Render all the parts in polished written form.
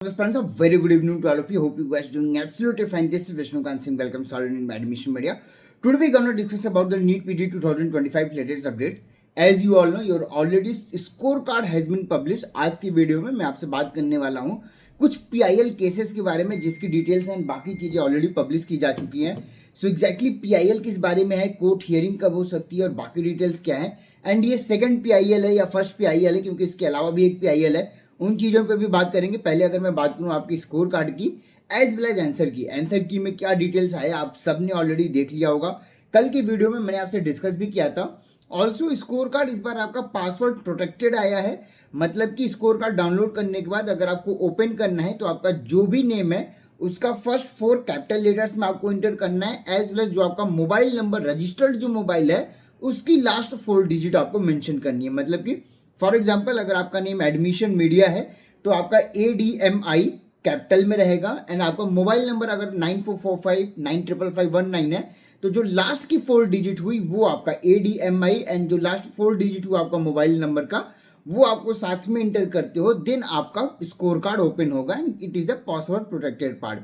Friends, a very good evening to all of you. Hope you guys doing absolutely fine. This is Vishnukant Singh. Welcome, Solid in Admission Media. Today we're gonna discuss about the NEET PD 2025 latest updates. As you all know, your already scorecard has been published. आज की video में मैं आपसे बात करने वाला हूँ कुछ PIL केसेस के बारे में जिसकी डिटेल्स एंड बाकी चीजें ऑलरेडी पब्लिश की जा चुकी हैं. सो एग्जैक्टली PIL किस बारे में है, कोर्ट हियरिंग कब हो सकती है और बाकी डिटेल्स क्या है, एंड ये सेकंड PIL है या फर्स्ट PIL है, क्योंकि इसके अलावा भी एक PIL है. उन चीज़ों पे भी बात करेंगे. पहले अगर मैं बात करूं आपकी स्कोर कार्ड की एज वेल एज आंसर की में क्या डिटेल्स आए आप सब ने ऑलरेडी देख लिया होगा. कल की वीडियो में मैंने आपसे डिस्कस भी किया था. ऑल्सो स्कोर कार्ड इस बार आपका पासवर्ड प्रोटेक्टेड आया है, मतलब कि स्कोर कार्ड डाउनलोड करने के बाद अगर आपको ओपन करना है तो आपका जो भी नेम है उसका फर्स्ट 4 कैपिटल लेटर्स में आपको इंटर करना है, एज वेल एज जो आपका मोबाइल नंबर रजिस्टर्ड जो मोबाइल है उसकी लास्ट 4 डिजिट आपको मेंशन करनी है. मतलब कि फॉर एग्जाम्पल अगर आपका नेम एडमिशन मीडिया है तो आपका ADMI कैपिटल में रहेगा, एंड आपका मोबाइल नंबर अगर 9445955519 है तो जो लास्ट की 4 डिजिट हुई वो आपका ADMI, एंड जो लास्ट 4 डिजिट हुआ आपका मोबाइल नंबर का वो आपको साथ में इंटर करते हो, देन आपका स्कोर कार्ड ओपन होगा and it is a password protected part.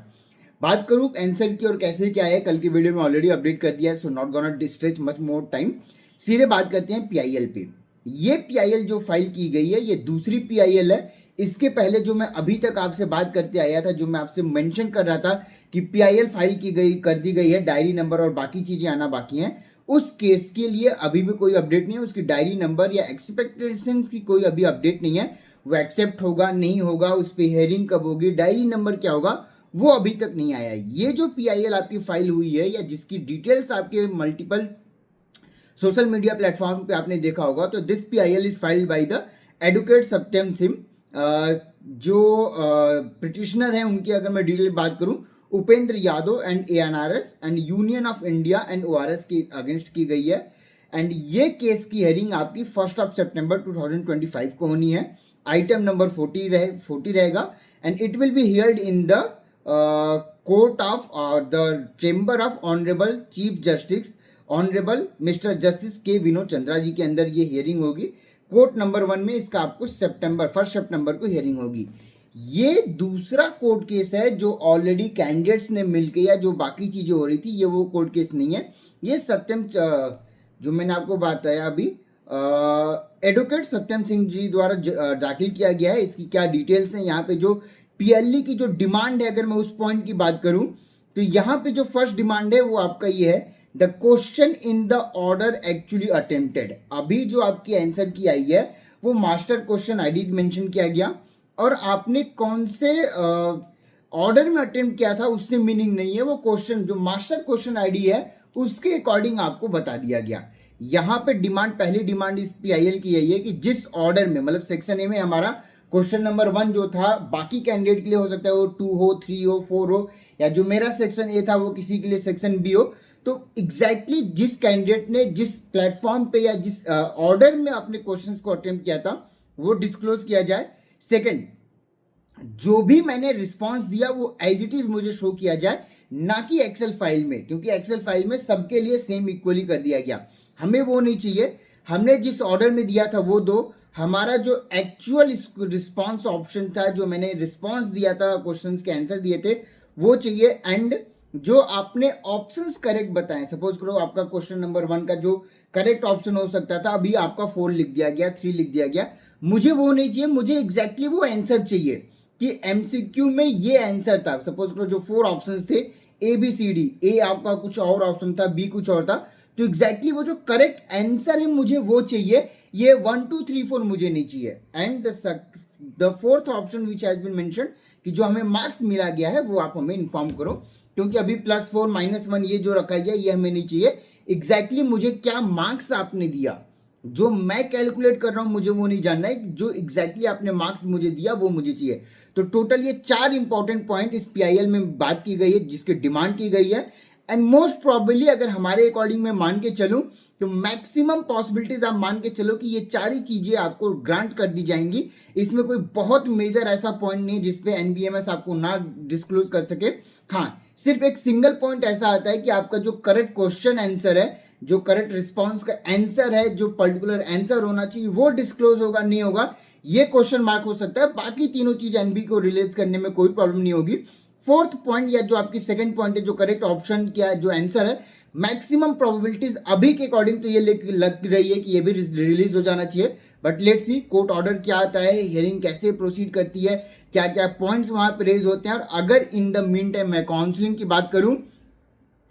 बात करूँ आंसर की और कैसे क्या है, कल की वीडियो में ऑलरेडी अपडेट कर दिया है, so not gonna stretch much more time. सीधे बात करते हैं PIL पे. ये PIL जो फाइल की गई है ये दूसरी PIL है. इसके पहले जो मैं अभी तक आपसे बात करते आया था, जो मैं आपसे मेंशन कर रहा था कि PIL फाइल की गई कर दी गई है, डायरी नंबर और बाकी चीजें आना बाकी हैं, उस केस के लिए अभी भी कोई अपडेट नहीं है. उसकी डायरी नंबर या एक्सपेक्टेशंस की कोई अभी अपडेट नहीं है. वो एक्सेप्ट होगा नहीं होगा, उस पर हेयरिंग कब होगी, डायरी नंबर क्या होगा, वो अभी तक नहीं आया. ये जो PIL आपकी फाइल हुई है या जिसकी डिटेल्स आपके मल्टीपल सोशल मीडिया प्लेटफॉर्म पे आपने देखा होगा, तो this PIL is filed by the advocate Satyam Singh. जो पिटिशनर हैं उनकी अगर मैं डिटेल बात करूं, Upendra Yadav and ANRS and union of India and ORS के अगेंस्ट की गई है. एंड ये केस की हेयरिंग आपकी 1 सितंबर 2025 को होनी है. आइटम नंबर 40 रहेगा and it will be heard in the court of the chamber of honourable chief justice honourable mister justice के विनोद चंद्रा जी के अंदर ये हियरिंग होगी. कोर्ट नंबर 1 में इसका आपको 1 सितंबर को हियरिंग होगी. ये दूसरा कोर्ट केस है जो ऑलरेडी कैंडिडेट्स ने मिलकर या जो बाकी चीजें हो रही थी, ये वो कोर्ट केस नहीं है. ये सत्यम जो मैंने आपको बताया अभी एडवोकेट सत्यम सिंह जी द्वारा दाखिल किया गया है. इसकी क्या डिटेल्स हैं, यहाँ पे जो PLE की जो डिमांड है, अगर मैं उस पॉइंट की बात करूं तो यहाँ पे जो फर्स्ट डिमांड है वो आपका ये है, the question in the order actually attempted. अभी जो आपकी आंसर की आई है वो मास्टर क्वेश्चन ID मेंशन किया गया, और आपने कौन से ऑर्डर में अटेम्प्ट किया था उससे मीनिंग नहीं है. वो क्वेश्चन जो मास्टर क्वेश्चन ID है उसके अकॉर्डिंग आपको बता दिया गया. यहाँ पे डिमांड, पहली डिमांड इस PIL की यही है कि जिस ऑर्डर में, मतलब सेक्शन A में हमारा क्वेश्चन नंबर 1 जो था, बाकी कैंडिडेट के लिए हो सकता है वो 2 हो, 3 हो, 4 हो, या जो मेरा सेक्शन A था वो किसी के लिए सेक्शन B हो. तो एग्जैक्टली जिस कैंडिडेट ने जिस प्लेटफॉर्म पे या जिस ऑर्डर में अपने क्वेश्चंस को अटेम्प्ट किया था वो डिस्क्लोज किया जाए. सेकंड, जो भी मैंने रिस्पांस दिया वो एज इट इज मुझे शो किया जाए, ना कि एक्सेल फाइल में, क्योंकि एक्सेल फाइल में सबके लिए सेम इक्वली कर दिया गया. हमें वो नहीं चाहिए. हमने जिस ऑर्डर में दिया था वो दो. हमारा जो एक्चुअल रिस्पॉन्स ऑप्शन था, जो मैंने रिस्पॉन्स दिया था, क्वेश्चंस के आंसर दिए थे, वो चाहिए. एंड जो आपने ऑप्शंस करेक्ट बताएं, सपोज करो आपका क्वेश्चन नंबर 1 का जो करेक्ट ऑप्शन हो सकता था, अभी आपका 4 लिख दिया गया, 3 लिख दिया गया, मुझे वो नहीं चाहिए. मुझे एग्जैक्टली वो आंसर चाहिए कि MCQ में ये आंसर था. सपोज करो जो 4 ऑप्शंस थे ABCD, A आपका कुछ और ऑप्शन था, B कुछ और था, तो एग्जैक्टली वो जो करेक्ट आंसर है मुझे वो चाहिए. ये 1 2 3 4 मुझे नहीं चाहिए. And the fourth option which has been mention कि जो हमें मार्क्स मिला गया है वो आप हमें इन्फॉर्म करो, क्योंकि अभी +4 -1 ये जो रखा गया ये हमें नहीं चाहिए. एग्जैक्टली मुझे क्या मार्क्स आपने दिया, जो मैं कैलकुलेट कर रहा हूं मुझे वो नहीं जानना है, जो एग्जैक्टली आपने मार्क्स मुझे दिया वो मुझे चाहिए. तो टोटल ये 4 इंपॉर्टेंट पॉइंट इस PIL में बात की गई है, जिसकी डिमांड की गई है. एंड मोस्ट प्रॉबेबली अगर हमारे अकॉर्डिंग मैं मान के चलूं तो मैक्सिमम पॉसिबिलिटीज आप मान के चलो कि ये 4 ही चीजें आपको ग्रांट कर दी जाएंगी. इसमें कोई बहुत मेजर ऐसा पॉइंट नहीं है जिसपे NBMS आपको ना डिस्क्लोज कर सके. हाँ, सिर्फ एक सिंगल पॉइंट ऐसा आता है कि आपका जो करेक्ट क्वेश्चन आंसर है, जो करेक्ट रिस्पॉन्स का आंसर है, जो पर्टिकुलर आंसर होना चाहिए वो डिस्क्लोज होगा नहीं होगा, ये क्वेश्चन मार्क हो सकता है। बाकी तीनों चीज एनबी को रिलीज करने में कोई प्रॉब्लम नहीं होगी। फोर्थ पॉइंट या जो आपकी सेकंड पॉइंट है, जो करेक्ट ऑप्शन क्या जो आंसर है, मैक्सिमम प्रोबेबिलिटीज अभी के अकॉर्डिंग तो ये लग रही है कि ये भी रिलीज हो जाना चाहिए। But let's see court order क्या आता है, हियरिंग कैसे प्रोसीड करती है, क्या क्या पॉइंट्स वहां पे रेज होते हैं। और अगर इन द मीन टाइम मैं काउंसलिंग की बात करूं,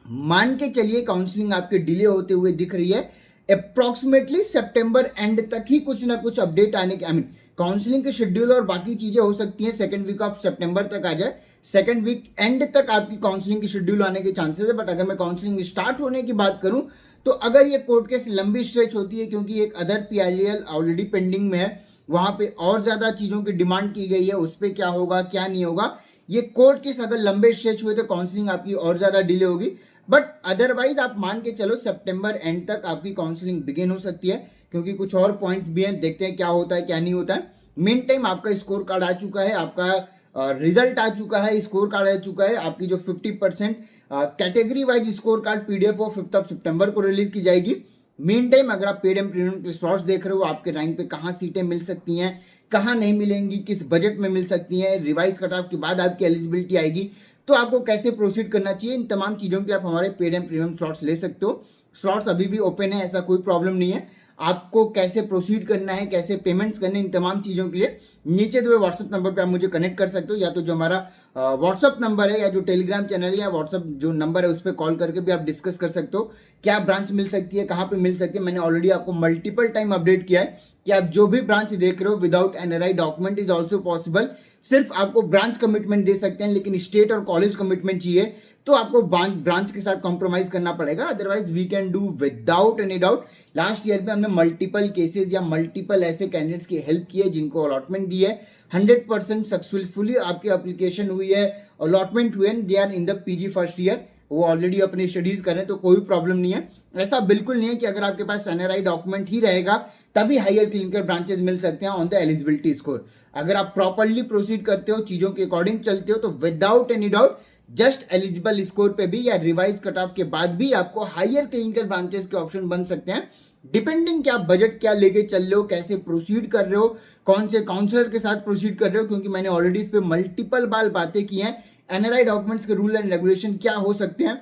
मान के चलिए काउंसलिंग आपके डिले होते हुए दिख रही है, अप्रोक्सीमेटली सितंबर एंड तक ही कुछ ना कुछ अपडेट आने के, आई मीन काउंसलिंग के शेड्यूल और बाकी चीजें हो सकती हैं सेकंड वीक ऑफ सितंबर तक आ जाए, सेकंड वीक एंड तक आपकी काउंसलिंग की शेड्यूल आने के चांसेस है। बट अगर मैं काउंसलिंग स्टार्ट होने की बात करूं, तो अगर ये कोर्ट केस लंबी स्ट्रेच होती है, क्योंकि एक अदर पीआईएल ऑलरेडी पेंडिंग में है, वहां पे और ज्यादा चीजों की डिमांड की गई है, उस पर क्या होगा क्या नहीं होगा, ये कोर्ट केस अगर लंबे स्ट्रेच हुए तो काउंसलिंग आपकी और ज्यादा डिले होगी। बट अदरवाइज आप मान के चलो सितंबर एंड तक आपकी काउंसलिंग बिगिन हो सकती है, क्योंकि कुछ और पॉइंट्स भी हैं, देखते हैं क्या होता है क्या नहीं होता है। मेन टाइम आपका स्कोर कार्ड आ चुका है, आपका रिजल्ट आ चुका है, स्कोर कार्ड आ चुका है, आपकी जो 50% category wise score card PDF वो 5 सितंबर को रिलीज की जाएगी। मेन टाइम अगर आप पेड एंड प्रीमियम के स्लॉट्स देख रहे हो, आपके रैंक पे कहाँ सीटें मिल सकती हैं, कहाँ नहीं मिलेंगी, किस बजट में मिल सकती हैं, रिवाइज कट ऑफ के बाद आपकी एलिजिबिलिटी आएगी, तो आपको कैसे प्रोसीड करना चाहिए, इन तमाम चीज़ों के लिए आप हमारे पेड एंड प्रीमियम स्लॉट्स ले सकते हो। स्लॉट्स अभी भी ओपन है, ऐसा कोई प्रॉब्लम नहीं है। आपको कैसे प्रोसीड करना है, कैसे पेमेंट्स करने, इन तमाम चीज़ों के लिए नीचे तो व्हाट्सअप नंबर पे आप मुझे कनेक्ट कर सकते हो, या तो जो हमारा व्हाट्सअप नंबर है या जो टेलीग्राम चैनल है या व्हाट्सअप जो नंबर है उस पर कॉल करके भी आप डिस्कस कर सकते हो क्या ब्रांच मिल सकती है, कहाँ पे मिल सकती है। मैंने ऑलरेडी आपको मल्टीपल टाइम अपडेट किया है कि आप जो भी ब्रांच देख रहे हो without NRI document is also possible. सिर्फ आपको ब्रांच कमिटमेंट दे सकते हैं, लेकिन स्टेट और कॉलेज कमिटमेंट चाहिए तो आपको ब्रांच के साथ कॉम्प्रोमाइज करना पड़ेगा, otherwise we can do without any doubt. Last year में हमने मल्टीपल केसेस या मल्टीपल ऐसे कैंडिडेट्स की हेल्प की है जिनको अलॉटमेंट दी है, 100% सक्सेसफुली आपकी एप्लीकेशन हुई है, अलॉटमेंट हुए, they are in the PG first year, वो ऑलरेडी अपनी स्टडीज कर रहे हैं, तो कोई प्रॉब्लम नहीं है। ऐसा बिल्कुल नहीं है कि अगर आपके पास एनआरआई डॉक्यूमेंट ही रहेगा तभी हायर क्लिनिकल ब्रांचेस मिल सकते हैं ऑन द एलिजिबिलिटी स्कोर। अगर आप प्रॉपरली प्रोसीड करते हो, चीजों के अकॉर्डिंग चलते हो, तो without any doubt just eligible score पे भी या रिवाइज कट ऑफ के बाद भी आपको हायर क्लिनिकल ब्रांचेस के ऑप्शन बन सकते हैं, डिपेंडिंग क्या बजट क्या लेके चल रहे हो, कैसे प्रोसीड कर रहे हो, कौन से काउंसलर के साथ प्रोसीड कर रहे हो। क्योंकि मैंने ऑलरेडी इस पे मल्टीपल बार बातें की हैं, एनआरआई डॉक्यूमेंट्स के रूल एंड रेगुलेशन क्या हो सकते हैं,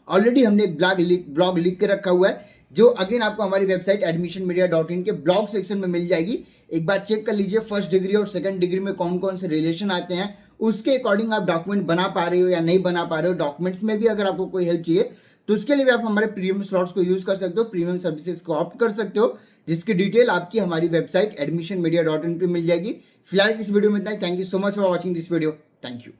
ऑलरेडी हमने एक ब्लॉग लिख के रखा हुआ है, जो अगेन आपको हमारी वेबसाइट admissionmedia.in के ब्लॉग सेक्शन में मिल जाएगी। एक बार चेक कर लीजिए फर्स्ट डिग्री और सेकंड डिग्री में कौन कौन से रिलेशन आते हैं, उसके अकॉर्डिंग आप डॉक्यूमेंट बना पा रहे हो या नहीं बना पा रहे हो। डॉक्यूमेंट्स में भी अगर आपको कोई हेल्प चाहिए तो उसके लिए भी आप हमारे प्रीमियम स्लॉट्स को यूज कर सकते हो, प्रीमियम सर्विसेज को ऑप्ट कर सकते हो, जिसकी डिटेल आपकी हमारी वेबसाइट admissionmedia.in पे मिल जाएगी। फिलहाल इस वीडियो में इतना ही। Thank you so much for watching this video. Thank you.